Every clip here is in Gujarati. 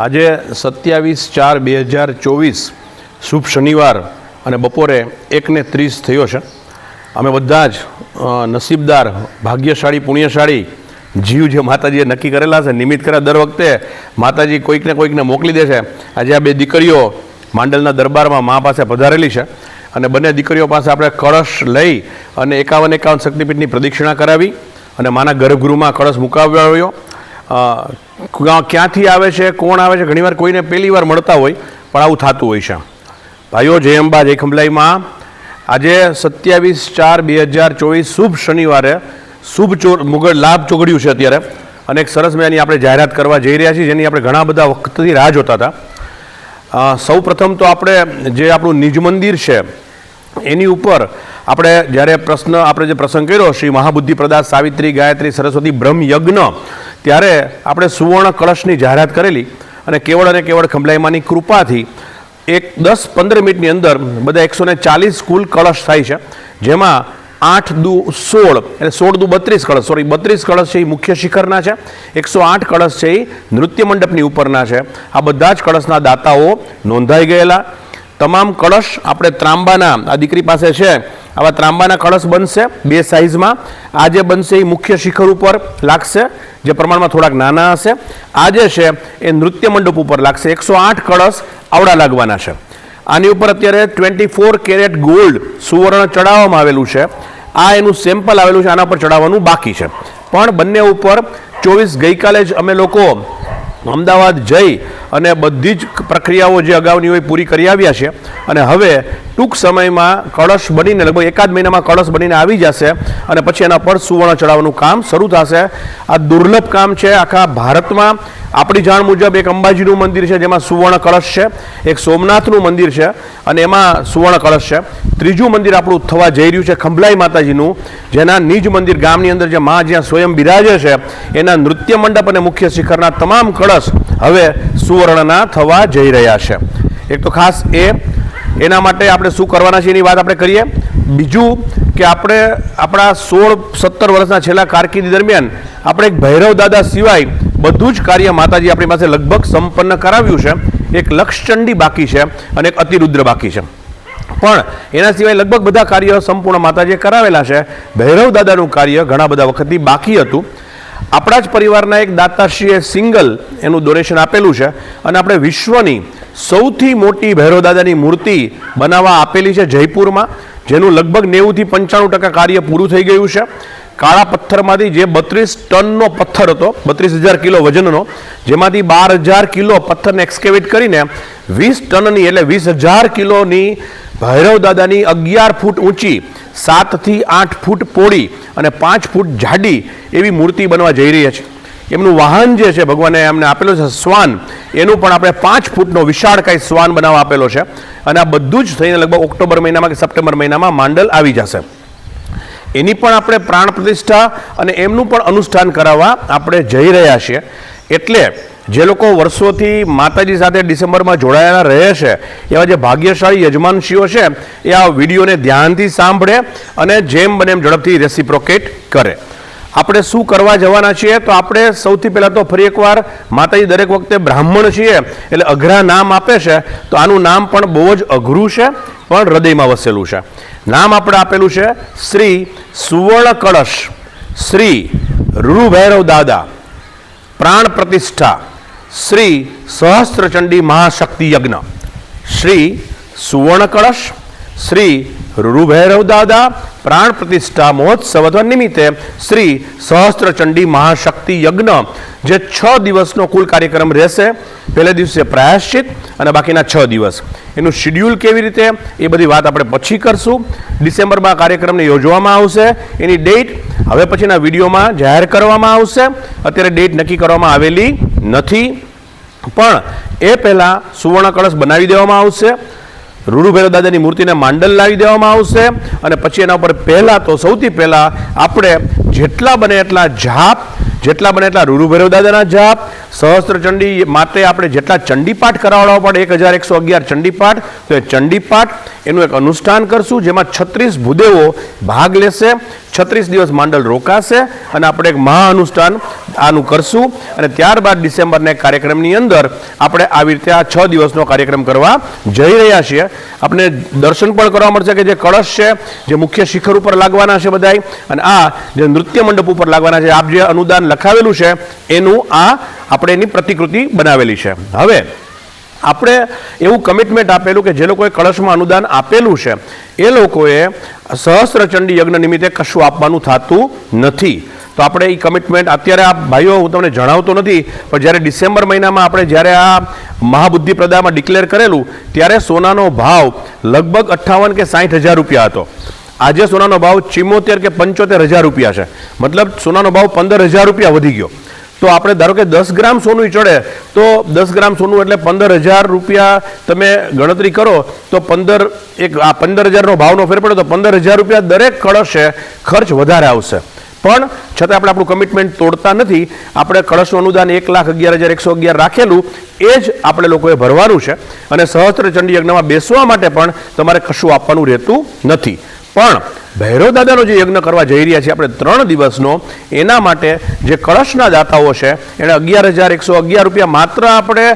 આજે 27/4/2024 શુભ શનિવાર અને બપોરે 1:30 થયો છે। અમે બધા જ નસીબદાર, ભાગ્યશાળી, પુણ્યશાળી જીવ જે માતાજીએ નક્કી કરેલા છે, નિમિત્ત કરે દર વખતે માતાજી કોઈકને મોકલી દે છે। આજે આ બે દીકરીઓ માંડલના દરબારમાં મા પાસે પધારેલી છે અને બંને દીકરીઓ પાસે આપણે કળશ લઈ અને 51 શક્તિપીઠની પ્રદક્ષિણા કરાવી અને માના ગર્ભગૃહમાં કળશ મુકાવ્યો। ક્યાંથી આવે છે, કોણ આવે છે, ઘણીવાર કોઈને પહેલી વાર મળતા હોય પણ આવું થતું હોય છે। ભાઈઓ, જય અંબા, જય ખંભલાઈમાં। આજે 27/4/2024 શુભ શનિવારે શુભ મુગળ લાભ ચોગડ્યું છે અત્યારે, અને એક સરસ મજાની આપણે જાહેરાત કરવા જઈ રહ્યા છીએ, જેની આપણે ઘણા બધા વખતથી રાહ જોતા હતા। સૌ પ્રથમ તો આપણે જે આપણું નિજ મંદિર છે એની ઉપર આપણે જ્યારે આપણે જે પ્રસંગ કર્યો શ્રી મહાબુદ્ધિ પ્રદાન સાવિત્રી ગાયત્રી સરસ્વતી બ્રહ્મ યજ્ઞ, ત્યારે આપણે સુવર્ણ કળશની જાહેરાત કરેલી અને કેવળ ખંભલાઈમાની કૃપાથી 10-15 મિનિટની અંદર બધા 140 કુલ કળશ થાય છે, જેમાં 8 દુ 16 એટલે 16 દુ 32 કળશ, 32 કળશ છે એ મુખ્ય શિખરના છે, 108 કળશ છે એ નૃત્ય મંડપની ઉપરના છે। આ બધા જ કળશના દાતાઓ નોંધાઈ ગયેલા। તમામ કળશ આપણે ત્રાંબાના, આ દીકરી પાસે છે આવા ત્રાંબાના કળશ બનશે 2 સાઇઝમાં। આ જે બનશે એ મુખ્ય શિખર ઉપર લાગશે, જે પ્રમાણમાં થોડાક નાના હશે। આ જે છે એ નૃત્ય મંડપ ઉપર લાગશે। 108 કળશ આવડા લાગવાના છે। આની ઉપર અત્યારે 24 કેરેટ ગોલ્ડ સુવર્ણ ચડાવવામાં આવેલું છે। આ એનું સેમ્પલ આવેલું છે, આના પર ચડાવવાનું બાકી છે, પણ બંને ઉપર 24 ગઈકાલે જ અમે લોકો અમદાવાદ જઈ અને બધી જ પ્રક્રિયાઓ જે અગાઉની હોય પૂરી કરી આવ્યા છે, અને હવે ટૂંક સમયમાં કળશ બનીને લગભગ 1 મહિનામાં કળશ બનીને આવી જશે અને પછી એના પર સુવર્ણ ચડાવવાનું કામ શરૂ થશે। આ દુર્લભ કામ છે આખા ભારતમાં। આપણી જાણ મુજબ એક અંબાજીનું મંદિર છે જેમાં સુવર્ણ કળશ છે, એક સોમનાથનું મંદિર છે અને એમાં સુવર્ણ કળશ છે, ત્રીજું મંદિર આપણું થવા જઈ રહ્યું છે ખંભલાઈ માતાજીનું, જેના નિજ મંદિર ગામની અંદર જે મા જ્યાં સ્વયં બિરાજે છે એના નૃત્ય મંડપ અને મુખ્ય શિખરના તમામ કળશ હવે સુવર્ણના થવા જઈ રહ્યા છે। એક તો ખાસ એના માટે આપણે શું કરવાના છે એની વાત આપણે કરીએ। બીજું કે આપણે આપણા 16-17 વર્ષના છેલ્લા કારકિર્દી દરમિયાન આપણે એક ભૈરવ દાદા સિવાય બધું જ કાર્ય માતાજી આપણી પાસે લગભગ સંપન્ન કરાવ્યું છે। એક લક્ષચંડી બાકી છે અને એક અતિરુદ્ર બાકી છે, પણ એના સિવાય લગભગ બધા કાર્ય સંપૂર્ણ માતાજીએ કરાવેલા છે। ભૈરવ દાદાનું કાર્ય ઘણા બધા વખતથી બાકી હતું। આપણા જ પરિવારના એક દાતાશ્રીએ સિંગલ એનું ડોનેશન આપેલું છે અને આપણે વિશ્વની સૌથી મોટી ભૈરવ દાદાની મૂર્તિ બનાવવા આપેલી છે જયપુરમાં, જેનું લગભગ 90-95% કાર્ય પૂરું થઈ ગયું છે। કાળા પથ્થરમાંથી જે 32 ટનનો પથ્થર હતો, 32,000 કિલો વજનનો, જેમાંથી 12,000 કિલો પથ્થરને એક્સકેવેટ કરીને 20 ટનની એટલે 20,000 કિલોની ભૈરવ દાદાની 11 ફૂટ ઊંચી, 7 થી 8 ફૂટ પોળી અને 5 ફૂટ જાડી એવી મૂર્તિ બનવા જઈ રહી છે। એમનું વાહન જે છે ભગવાને એમને આપેલો છે શ્વાન, એનું પણ આપણે 5 ફૂટનો વિશાળકાય શ્વાન બનાવવા આપેલો છે, અને આ બધું જ થઈને લગભગ ઓક્ટોબર મહિનામાં કે સપ્ટેમ્બર મહિનામાં માંડલ આવી જશે। એની પણ આપણે પ્રાણ પ્રતિષ્ઠા અને એમનું પણ અનુષ્ઠાન કરાવવા આપણે જઈ રહ્યા છીએ। એટલે જે લોકો વર્ષોથી માતાજી સાથે ડિસેમ્બરમાં જોડાયેલા રહે છે, એવા જે ભાગ્યશાળી યજમાનશ્રીઓ છે એ આ વિડીયોને ધ્યાનથી સાંભળે અને જેમ બને એમ ઝડપથી રેસિપ્રોકેટ કરે। આપણે શું કરવા જવાના છીએ, તો આપણે સૌથી પહેલાં તો ફરી એકવાર માતાજી દરેક વખતે બ્રાહ્મણ છીએ એટલે અઘરા નામ આપે છે, તો આનું નામ પણ બહુ જ અઘરું છે પણ હૃદયમાં વસેલું છે। નામ આપણે આપેલું છે શ્રી સુવર્ણ કળશ શ્રી રૂરુ ભૈરવ દાદા પ્રાણ પ્રતિષ્ઠા શ્રી સહસ્ત્રચંડી મહાશક્તિ યજ્ઞ। શ્રી સુવર્ણ કળશ શ્રી રૂરુ ભૈરવ દાદા પ્રાણ પ્રતિષ્ઠા મહોત્સવ અથવા નિમિત્તે શ્રી સહસ્ત્રચંડી મહાશક્તિ યજ્ઞ, જે 6 દિવસનો કુલ કાર્યક્રમ રહેશે। પહેલે દિવસે પ્રાયશ્ચિત અને બાકીના 6 દિવસ એનું શિડ્યુલ કેવી રીતે એ બધી વાત આપણે પછી કરશું। ડિસેમ્બરમાં કાર્યક્રમને યોજવામાં આવશે, એની ડેટ હવે પછીના વિડીયોમાં જાહેર કરવામાં આવશે। અત્યારે ડેટ નક્કી કરવામાં આવેલી નથી, પણ એ પહેલાં સુવર્ણ કળશ બનાવી દેવામાં આવશે, રૂરુ ભૈરવ દાદાની મૂર્તિને માંડલ લાવી દેવામાં આવશે, અને પછી એના ઉપર પહેલાં તો સૌથી પહેલાં આપણે જેટલા બને એટલા જાપ, જેટલા બને એટલા રૂરુ ભૈરવ દાદાના જાપ, સહસ્ત્રચંડી માટે આપણે જેટલા ચંડીપાઠ કરાવડાવવા પડે 1111 ચંડીપાઠ, તો એ ચંડીપાઠ એનું એક અનુષ્ઠાન કરશું, જેમાં 36 ભૂદેવો ભાગ લેશે, 36 દિવસ માંડલ રોકાશે અને આપણે એક મહા અનુષ્ઠાન આનું કરશું. અને ત્યારબાદ ડિસેમ્બરના કાર્યક્રમની અંદર આપણે આવી રીતે આ 6 દિવસનો કાર્યક્રમ કરવા જઈ રહ્યા છીએ. આપણે દર્શન પણ કરવા મળશે કે જે કળશ છે, જે મુખ્ય શિખર ઉપર લાગવાના છે બધાય, અને આ જે નૃત્ય મંડપ ઉપર લાગવાના છે, આપ જે અનુદાન લખાવેલું છે એનું આ આપણે એની પ્રતિકૃતિ બનાવેલી છે. હવે આપણે એવું કમિટમેન્ટ આપેલું કે જે લોકોએ કળશમાં અનુદાન આપેલું છે એ લોકોએ સહસ્ત્રચંડી યજ્ઞ નિમિત્તે કશું આપવાનું થતું નથી. તો આપણે એ કમિટમેન્ટ અત્યારે આ ભાઈઓ હું તમને જણાવતો નથી, પણ જ્યારે ડિસેમ્બર મહિનામાં આપણે જ્યારે આ મહાબુદ્ધિ પ્રદામાં ડિક્લેર કરેલું ત્યારે સોનાનો ભાવ લગભગ 58 કે 60 હજાર રૂપિયા હતો. આજે સોનાનો ભાવ 74 કે 75 હજાર રૂપિયા છે. મતલબ સોનાનો ભાવ 15 હજાર રૂપિયા વધી ગયો. તો આપણે ધારો કે 10 ગ્રામ સોનું ચડે તો 10 ગ્રામ સોનું એટલે 15 હજાર રૂપિયા તમે ગણતરી કરો તો 15 હજારનો ભાવનો ફેર પડે તો 15 હજાર રૂપિયા દરેક કળશે ખર્ચ વધારે આવશે. પણ છતાં આપણે આપણું કમિટમેન્ટ તોડતા નથી. આપણે કળશનું અનુદાન 1,11,111 રાખેલું એ જ આપણે લોકોએ ભરવાનું છે. અને સહસ્ત્રચંડી યજ્ઞમાં બેસવા માટે પણ તમારે કશું આપવાનું રહેતું નથી. પણ ભૈરવ દાદાનો જે યજ્ઞ કરવા જઈ રહ્યા છીએ આપણે 3 દિવસનો, એના માટે જે કળશના દાતાઓ છે એણે 11,111 રૂપિયા માત્ર આપણે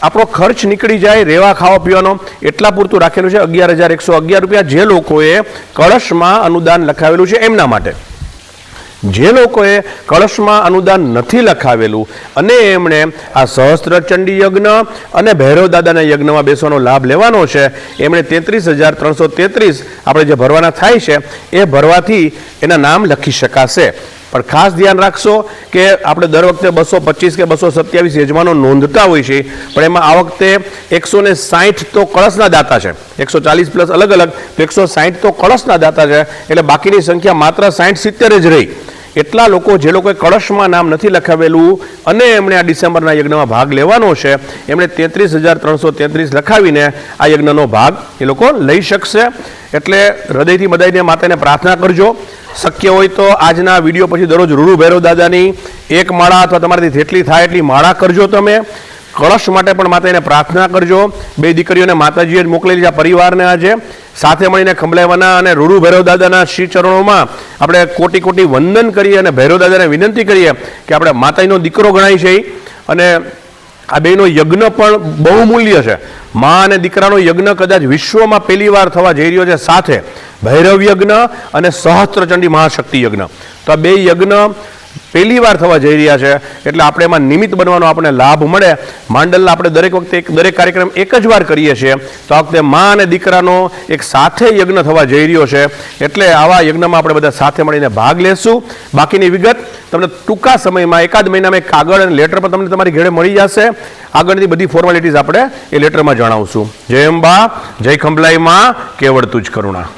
આપણો ખર્ચ નીકળી જાય રહેવા ખાવા પીવાનો એટલા પૂરતું રાખેલું છે. 11,111 રૂપિયા જે લોકોએ કળશમાં અનુદાન લખાવેલું છે એમના માટે. જે લોકોએ કળશમાં અનુદાન નથી લખાવેલું અને એમણે આ સહસ્ત્રચંડી યજ્ઞ અને ભૈરવ દાદાના યજ્ઞમાં બેસવાનો લાભ લેવાનો છે, એમણે 33,333 આપણે જે ભરવાના થાય છે એ ભરવાથી એના નામ લખી શકાશે. પણ ખાસ ધ્યાન રાખશો કે આપણે દર વખતે 225 કે 227 યજમાનો નોંધતા હોય છે, પણ એમાં આ વખતે 160 તો કળશના દાતા છે, 140 પ્લસ અલગ અલગ, તો 160 તો કળશના દાતા છે. એટલે બાકીની સંખ્યા માત્ર 60-70 જ રહી. એટલા લોકો જે લોકોએ કળશમાં નામ નથી લખાવેલું અને એમણે આ ડિસેમ્બરના યજ્ઞમાં ભાગ લેવાનો છે, એમણે 33,333 લખાવીને આ યજ્ઞનો ભાગ એ લોકો લઈ શકશે. એટલે હૃદયથી બધાઈને માતાને પ્રાર્થના કરજો. શક્ય હોય તો આજના વિડીયો પછી દરરોજ રૂરૂ ભૈરવ દાદાની એક માળા અથવા તમારાથી જેટલી થાય એટલી માળા કરજો. તમે કળશ માટે પણ માતાને પ્રાર્થના કરજો. 2 દીકરીઓને માતાજીએ જ મોકલેલી છે આ પરિવારને આજે સાથે મળીને ખંભલાવાના અને રૂરૂ ભૈરવ દાદાના શ્રી ચરણોમાં આપણે કોટી કોટી વંદન કરીએ અને ભૈરવ દાદાને વિનંતી કરીએ કે આપણે માતાજીનો દીકરો ગણાય છે. અને આ બેનો યજ્ઞ પણ બહુ મૂલ્ય છે. મા અને દીકરાનો યજ્ઞ કદાચ વિશ્વમાં પહેલી વાર થવા જઈ રહ્યો છે, સાથે ભૈરવ યજ્ઞ અને સહસ્ત્રચંડી મહાશક્તિ યજ્ઞ. તો આ 2 યજ્ઞ પહેલી વાર થવા જઈ રહ્યા છે, એટલે આપણે એમાં નિમિત્ત બનવાનો આપણને લાભ મળે. માંડલના આપણે દરેક વખતે દરેક કાર્યક્રમ એક જ વાર કરીએ છીએ, તો આ વખતે મા અને દીકરાનો એક સાથે યજ્ઞ થવા જઈ રહ્યો છે, એટલે આવા યજ્ઞમાં આપણે બધા સાથે મળીને ભાગ લેશું. બાકીની વિગત તમને ટૂંકા સમયમાં એકાદ મહિનામાં એક કાગળ અને લેટર પર તમને તમારી ઘરે મળી જશે. આગળની બધી ફોર્માલિટીઝ આપણે એ લેટરમાં જણાવશું. જય અંબા, જય ખંભલાઈ માં, કેવળ તુજ કરુણા.